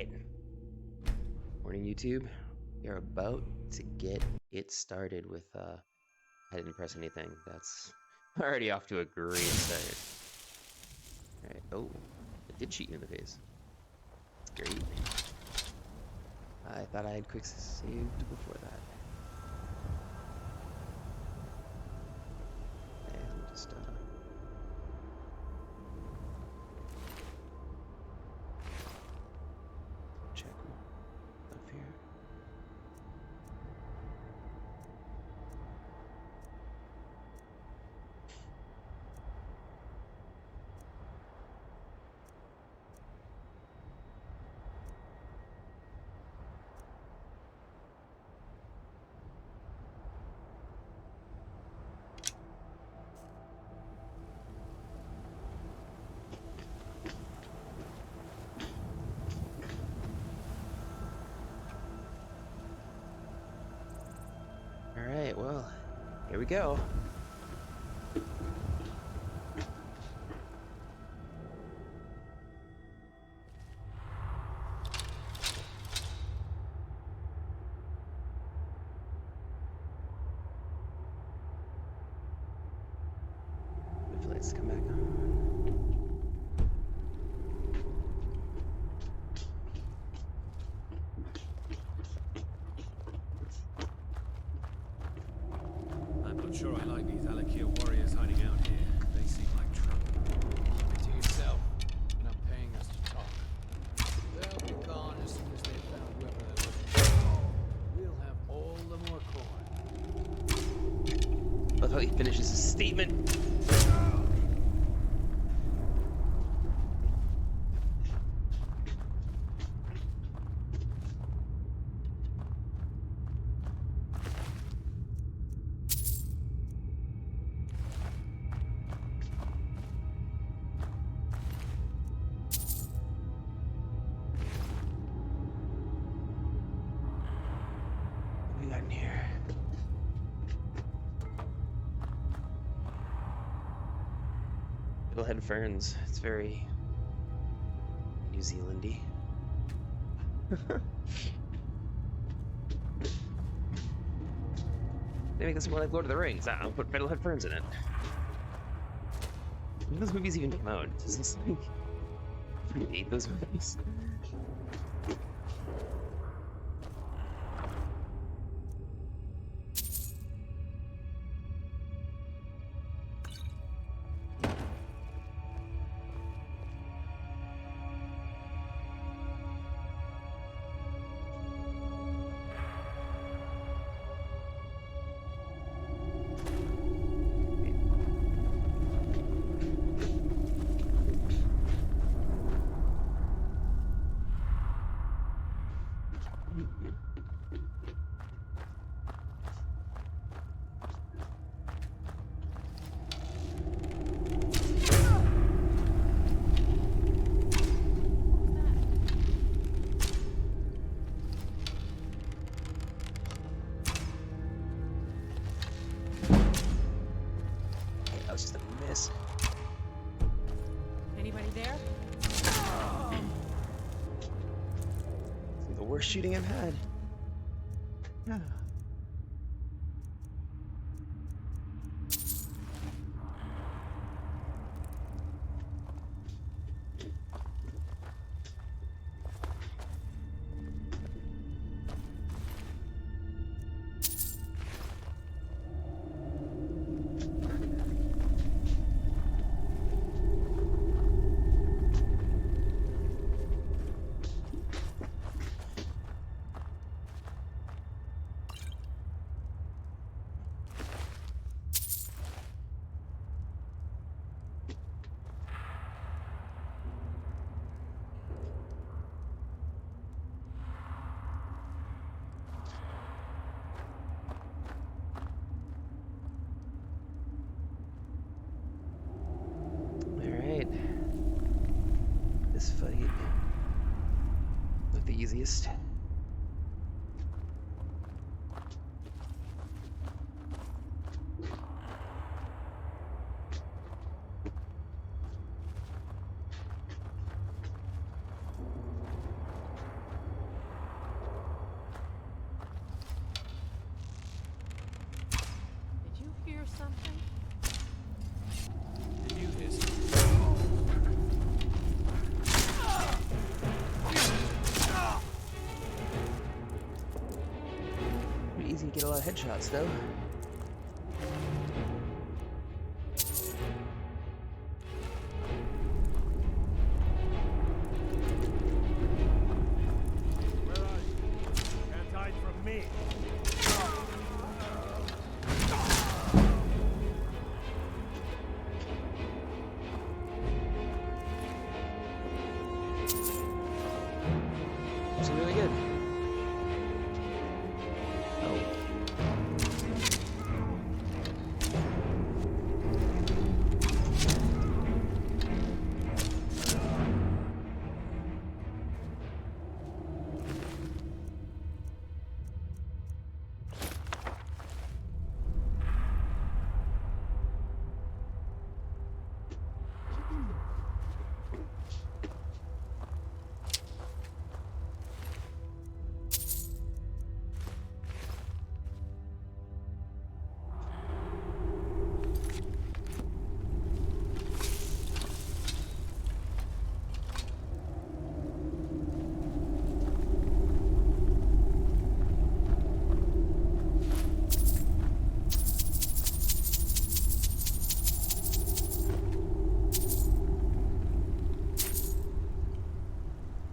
Alright. Morning, YouTube. We are about to get it started with, I didn't press anything. That's already off to a great start. Alright, oh, it did shoot you in the face. That's great. I thought I had quick saved before that. And just, check up here. Alright, well, here we go. Wait for the lights to come back on. Sure, I like these Alakir warriors hiding out here. They seem like trouble. Keep it to yourself. You're not paying us to talk. They'll be gone as soon as they've found whoever they're looking for. We'll have all the more corn. I love how he finishes his statement. What we got in here? Fiddlehead ferns. It's very New Zealandy. They make this more like Lord of the Rings. I'll put fiddlehead ferns in it. When did those movies even come out? Does this like predate those movies? That was just a miss. Anybody there? The worst shooting I've had. Yeah. This fight, not the easiest. get a lot of headshots, though. Where are you? Can't hide from me. It's really good. Oh.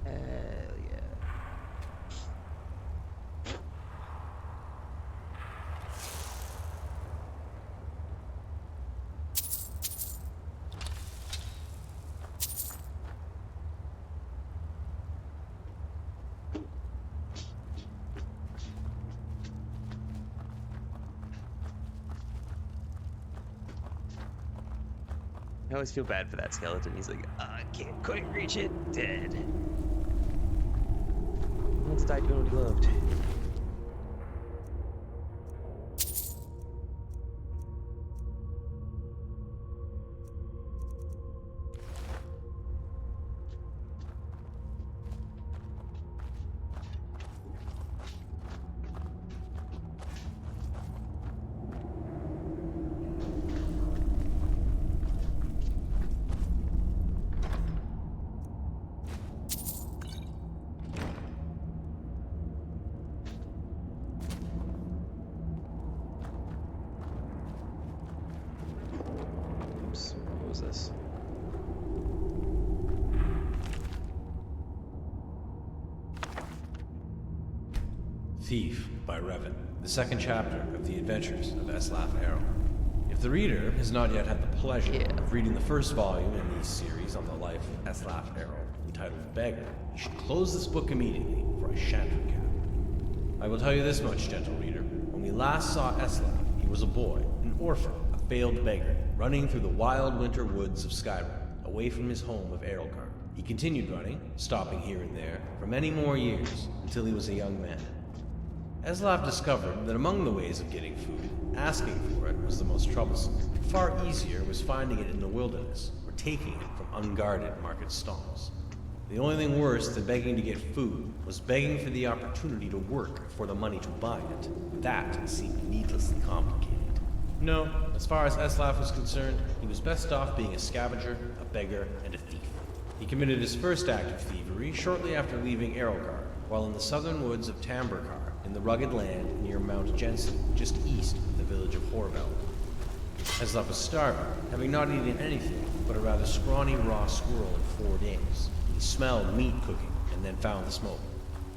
Hell yeah. I always feel bad for that skeleton. He's like, I can't quite reach it. Dead. Let's die doing what he loved. Oops, what was this? Thief by Revan, the second chapter of the adventures of Eslaf Arrow. If the reader has not yet had the pleasure of reading the first volume in the series on the life of Eslaf Arrow, entitled Beggar, you should close this book immediately, for I shan't recap. I will tell you this much, gentle reader. When we last saw Eslaf, he was a boy, an orphan, a failed beggar, running through the wild winter woods of Skyrim, away from his home of Erelkarn. He continued running, stopping here and there, for many more years, until he was a young man. Eslaf discovered that among the ways of getting food, asking for it was the most troublesome. Far easier was finding it in the wilderness, or taking it from unguarded market stalls. The only thing worse than begging to get food was begging for the opportunity to work for the money to buy it. That seemed needlessly complicated. No, as far as Eslaf was concerned, he was best off being a scavenger, a beggar, and a thief. He committed his first act of thievery shortly after leaving Erelkarn, while in the southern woods of Tamburkar, in the rugged land near Mount Jensen, just east of the village of Horveld. Eslaf was starving, having not eaten anything but a rather scrawny raw squirrel in 4 days. He smelled meat cooking, and then found the smoke.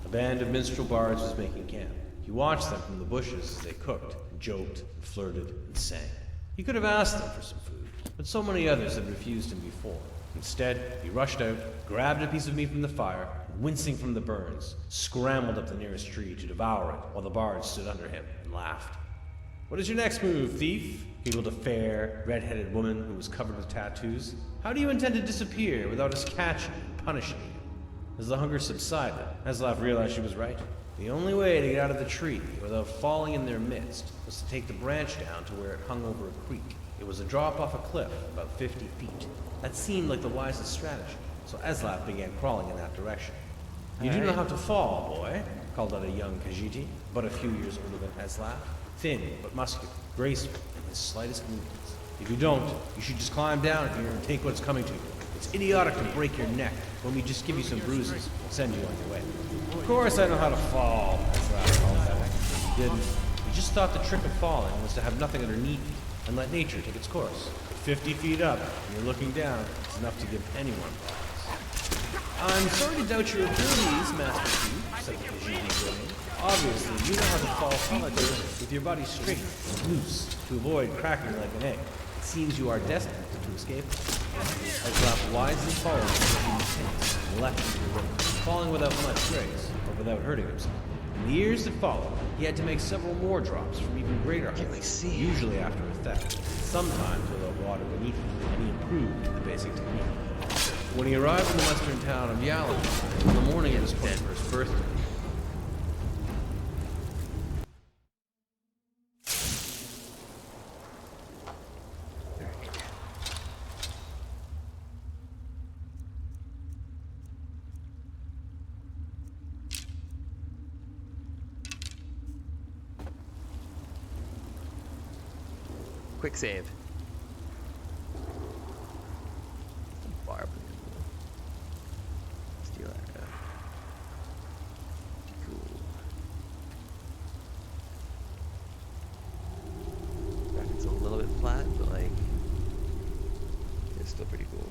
A band of minstrel bards was making camp. He watched them from the bushes as they cooked, and joked, and flirted, and sang. He could have asked them for some food, but so many others had refused him before. Instead, he rushed out, grabbed a piece of meat from the fire, and wincing from the burns, scrambled up the nearest tree to devour it while the bards stood under him and laughed. "What is your next move, thief?" giggled a fair, red-headed woman who was covered with tattoos. "How do you intend to disappear without us catching and punishing you?" As the hunger subsided, Eslaf realized she was right. The only way to get out of the tree without falling in their midst was to take the branch down to where it hung over a creek. It was a drop off a cliff about 50 feet. That seemed like the wisest strategy, so Eslaf began crawling in that direction. "You do know how to fall, boy," called out a young Khajiit, but a few years older than Eslaf. Thin but muscular, graceful in his slightest movements. "If you don't, you should just climb down here and take what's coming to you. It's idiotic to break your neck when we just give you some bruises and send you on your way." "Of course I know how to fall," Eslaf called back. "If you didn't, He just thought the trick of falling was to have nothing underneath you and let nature take its course. 50 feet up, and you're looking down, it's enough to give anyone pause. I'm sorry to doubt your abilities, Master Chief, said the vision eagerly. Obviously, you know how to fall solidly with your body straight and loose to avoid cracking like an egg. It seems you are destined to escape. As wisely followed the pins and left into the river, falling without much grace, or without hurting himself. In the years that followed, he had to make several more drops from even greater heights, usually after a theft, sometimes without water beneath him, and he improved the basic technique. When he arrived in the western town of Yalon, on the morning of his 21st birthday, Quick save. Barb. Steal that. Cool. Graphics a little bit flat, but like it's still pretty cool.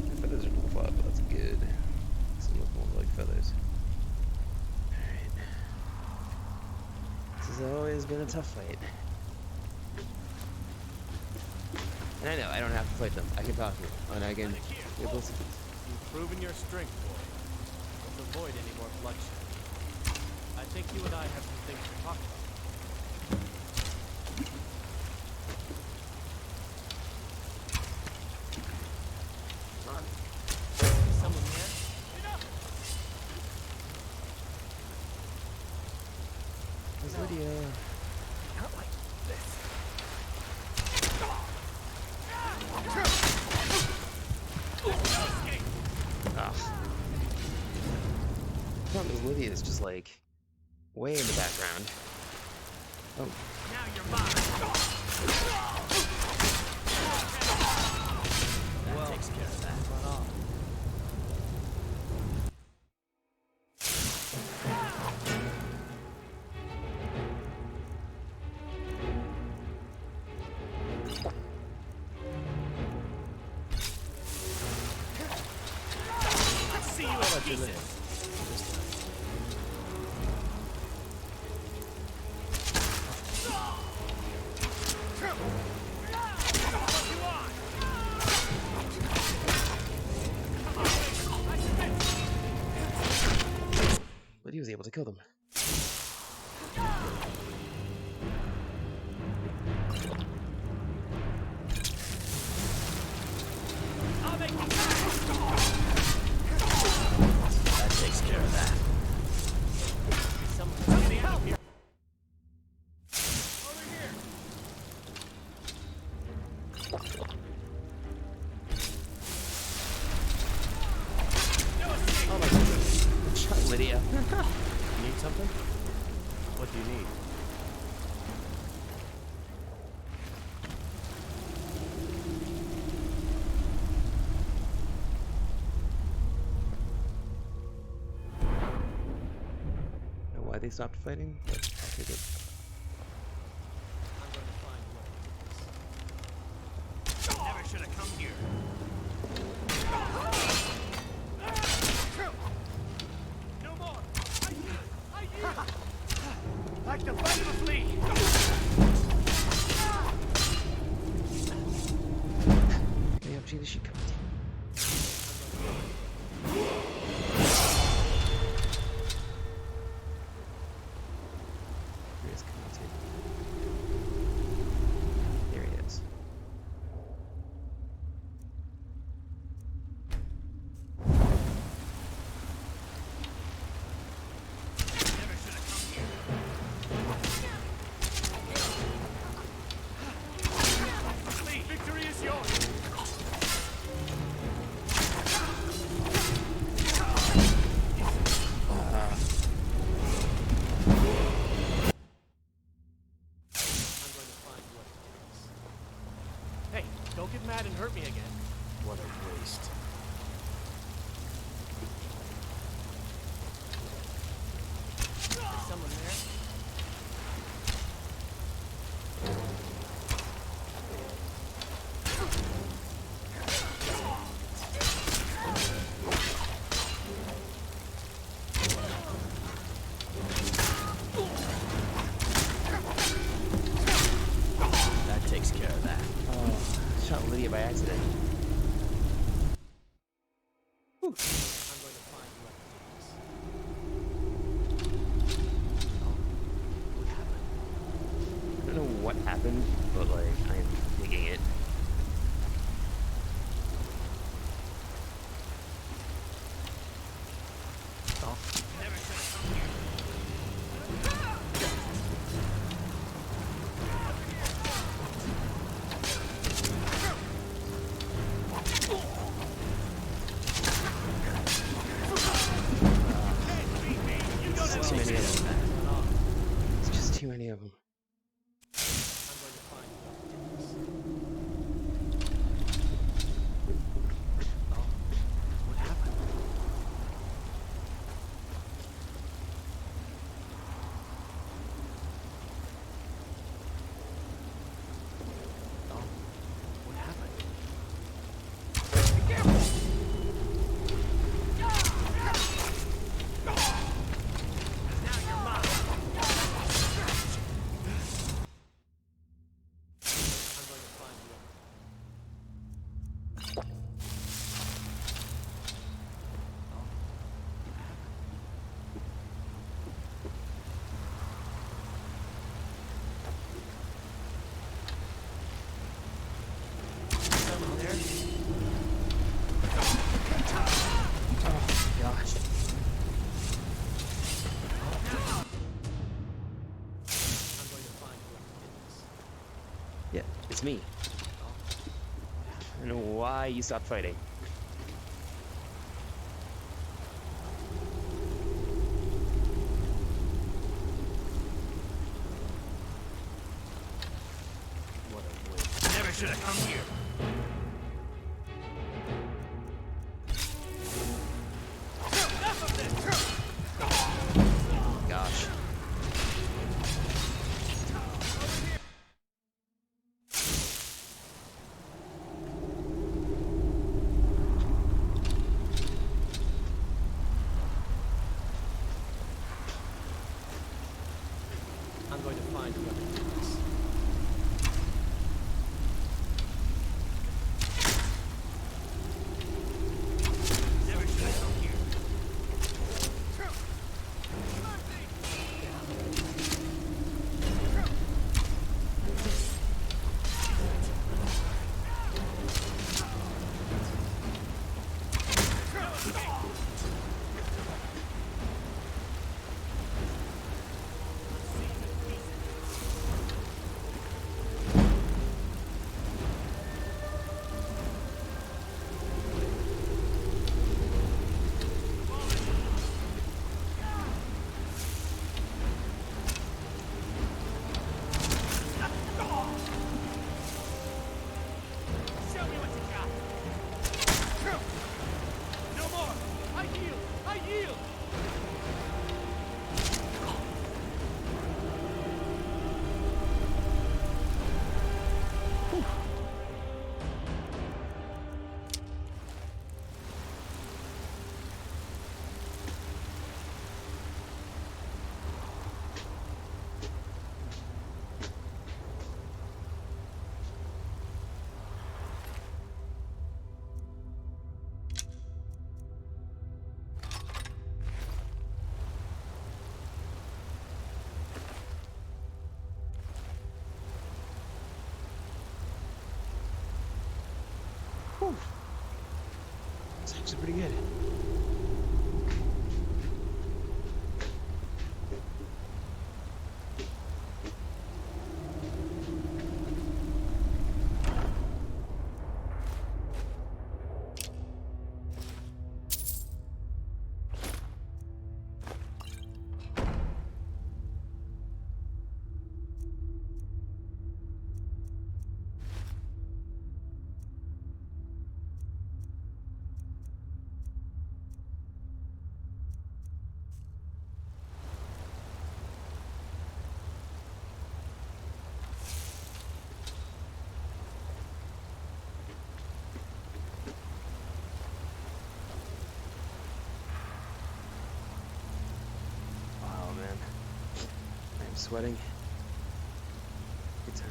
The feathers are a little flat, but that's good. Some look more like feathers. Alright. This has always been a tough fight. And I know, I don't have to fight them. I can talk to them, and I can... You've proven your strength, boy. Let's avoid any more bloodshed. I think you and I have some things to talk about. Someone here? Where's Lydia? Not like this. Ugh. The problem is Lydia is just like way in the background. Oh. Now you're mine. That takes care of that. Run off. See you in pieces. Lydia was able to kill them. I'll make you that takes care of that. Someone's getting out here. Over here. Oh my goodness. Good shot, Lydia. You need something? What do you need? I don't know why they stopped fighting, but I'll take it. I'm going to find ways. Never should have come here. No more. I yield. Like the bite of a flea. Hey, up, she comes. what happened, but like I am digging it. Oh. Too many of them. It's just too many of them. I'm going to find you. Oh, what happened? Oh, what happened? I'm going to find you. Oh, what happened? Someone there? Oh gosh. I'm going to find whoever did this. Yeah, it's me. Oh, I don't know why you stopped fighting. what a waste. Never should have come here. Gosh. I'm going to find whoever did this. Never should have come here. Show me what you got. No more. I yield! I yield! Whew. It's actually pretty good. Wow, man. I'm sweating. Good time.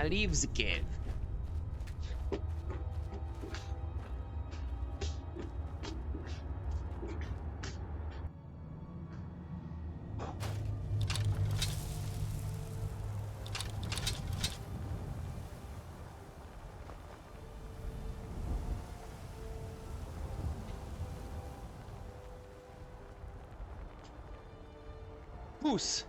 leave the cave. Goose.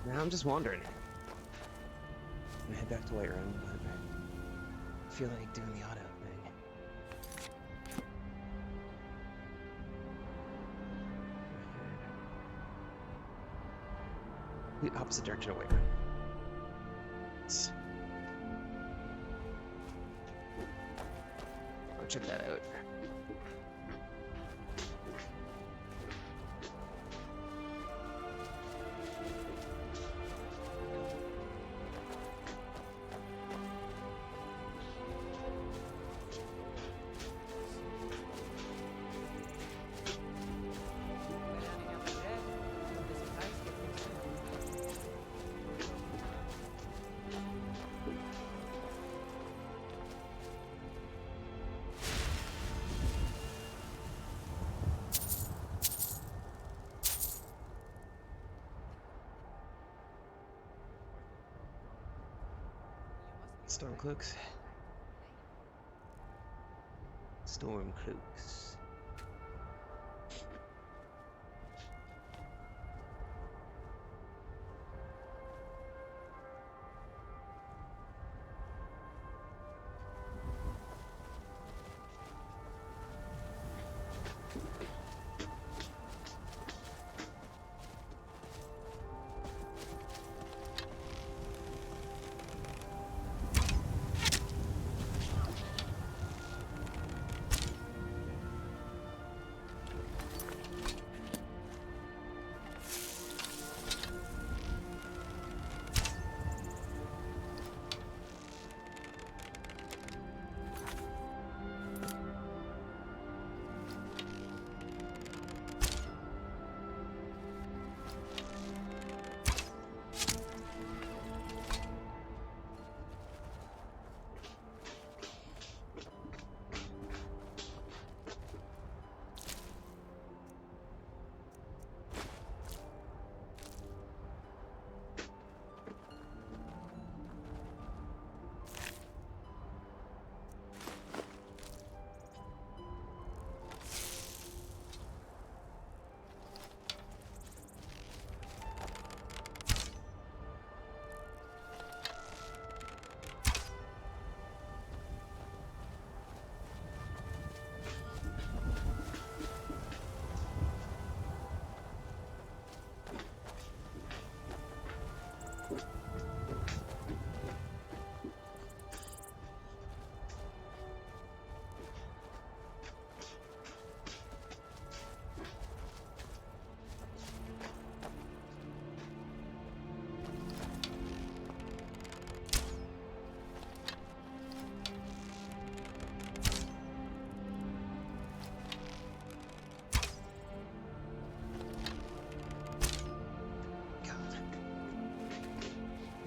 Now I'm just wandering. I'm gonna head back to Whiterun, but I feel like doing the auto thing. The opposite direction of Whiterun. I'll check that out. Stormcloaks. Stormcloaks.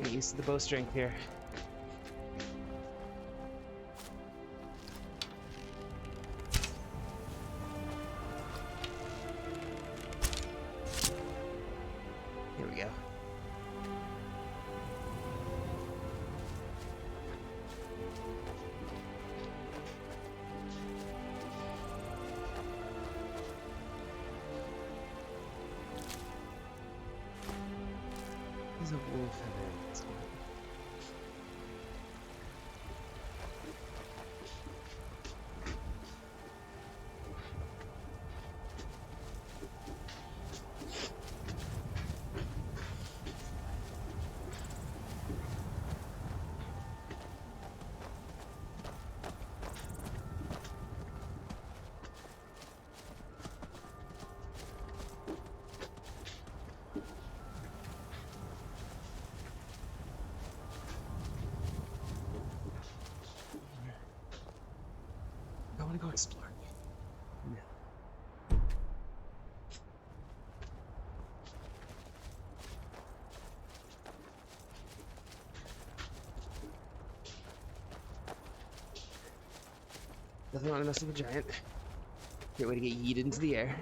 Get used to the bow strength here. Here we go. There's a wolf in there. It's good. I want to go explore. Nothing want to mess with a giant. Great way to get yeeted into the air.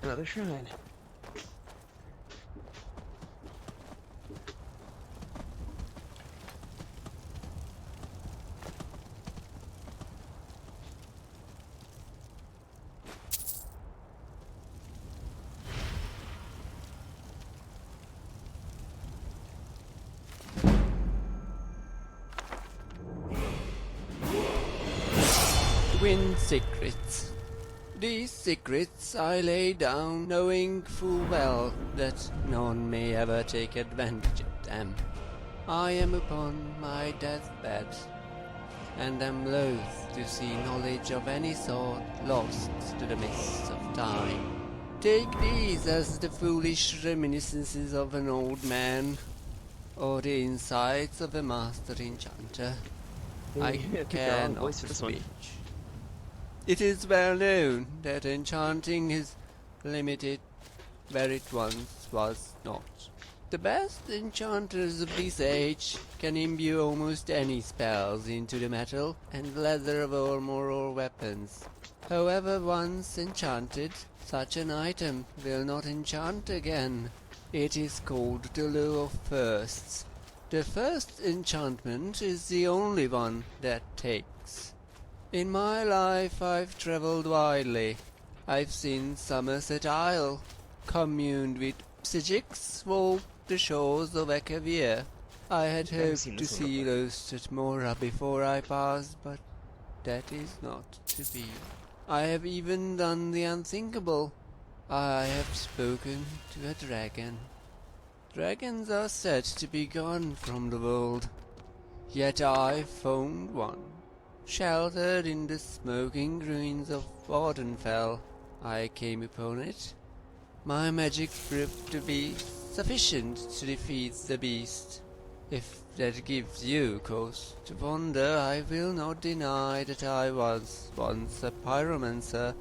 Another shrine. Twin secrets. These secrets I lay down, knowing full well that none may ever take advantage of them. I am upon my deathbed, and am loath to see knowledge of any sort lost to the mists of time. Take these as the foolish reminiscences of an old man, or the insights of a master enchanter. I I picked the wrong cannot voice for this one. speak. It is well known that enchanting is limited where it once was not. The best enchanters of this age can imbue almost any spells into the metal and leather of armor or weapons. However, once enchanted, such an item will not enchant again. It is called the law of firsts. The first enchantment is the only one that takes. In my life I've travelled widely. I've seen Somerset Isle, communed with psychics, walked the shores of Akavir. I had hoped seen to this one see before. Lost at Mora before I passed, but that is not to be. I have even done the unthinkable. I have spoken to a dragon. Dragons are said to be gone from the world, yet I found one. Sheltered in the smoking ruins of Wardenfell, I came upon it. My magic proved to be sufficient to defeat the beast. If that gives you cause to wonder, I will not deny that I was once a pyromancer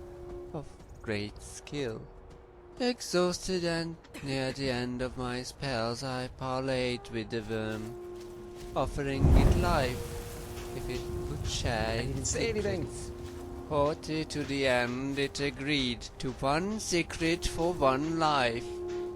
of great skill. Exhausted and near the end of my spells, I parleyed with the worm, offering it life if it would share didn't its say anything. secrets. Haughty to the end, it agreed to one secret for one life.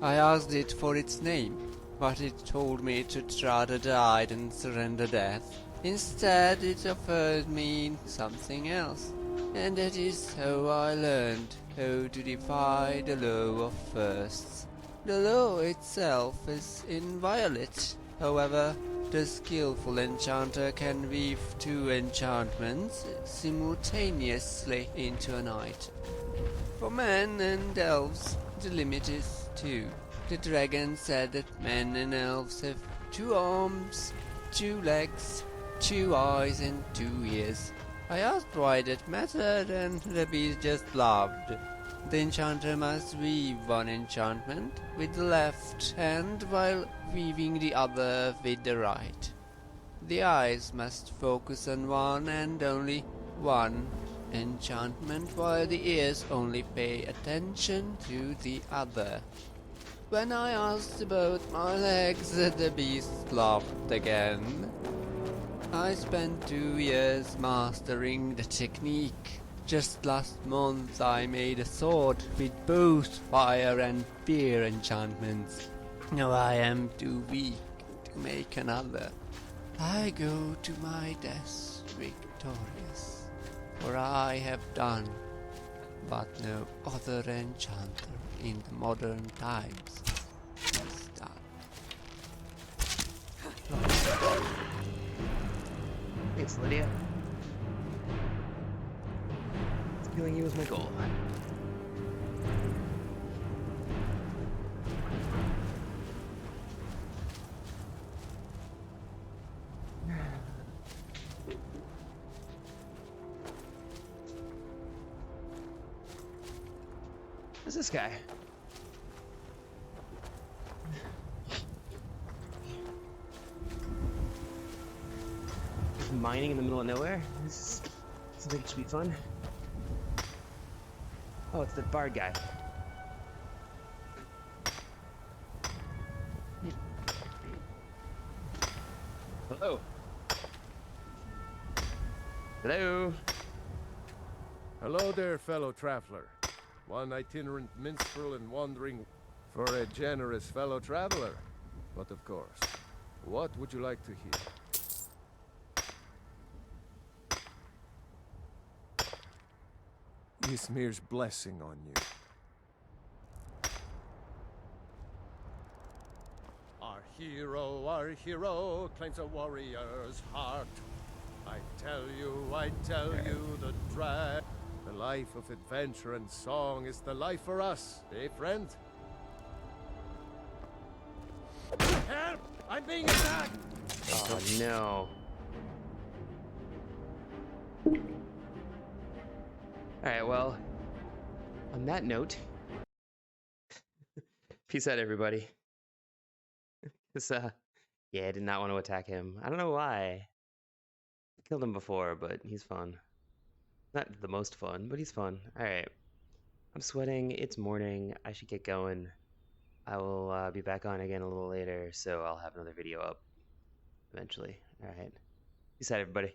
I asked it for its name, but it told me to rather die than surrender death. Instead, it offered me something else, and that is how I learned how to defy the law of firsts. The law itself is inviolate. However, the skillful enchanter can weave two enchantments simultaneously into an item. For men and elves, the limit is two. The dragon said that men and elves have 2 arms, 2 legs, 2 eyes and 2 ears. I asked why that mattered, and the beast just laughed. The enchanter must weave one enchantment with the left hand while weaving the other with the right. The eyes must focus on one and only one enchantment, while the ears only pay attention to the other. When I asked about my legs, the beast laughed again. I spent 2 years mastering the technique. Just last month I made a sword with both fire and fear enchantments. Now I am too weak to make another. I go to my death victorious, for I have done what no other enchanter in the modern times has done. Thanks, Lydia. Killing you was my goal. Who's this guy? Just mining in the middle of nowhere? This seems like it should be fun. Oh, it's the bard guy. Oh. Hello. Hello there, fellow traveler. One itinerant minstrel and wandering for a generous fellow traveler. But of course, what would you like to hear? Ysmir's blessing on you. Our hero claims a warrior's heart. I tell you, the life of adventure and song is the life for us, eh, friend? Help! I'm being attacked! Oh no. Alright, well, on that note, peace out, everybody. Yeah, I did not want to attack him. I don't know why. I killed him before, but he's fun. Not the most fun, but he's fun. Alright. I'm sweating. It's morning. I should get going. I will be back on again a little later, so I'll have another video up eventually. Alright. Peace out, everybody.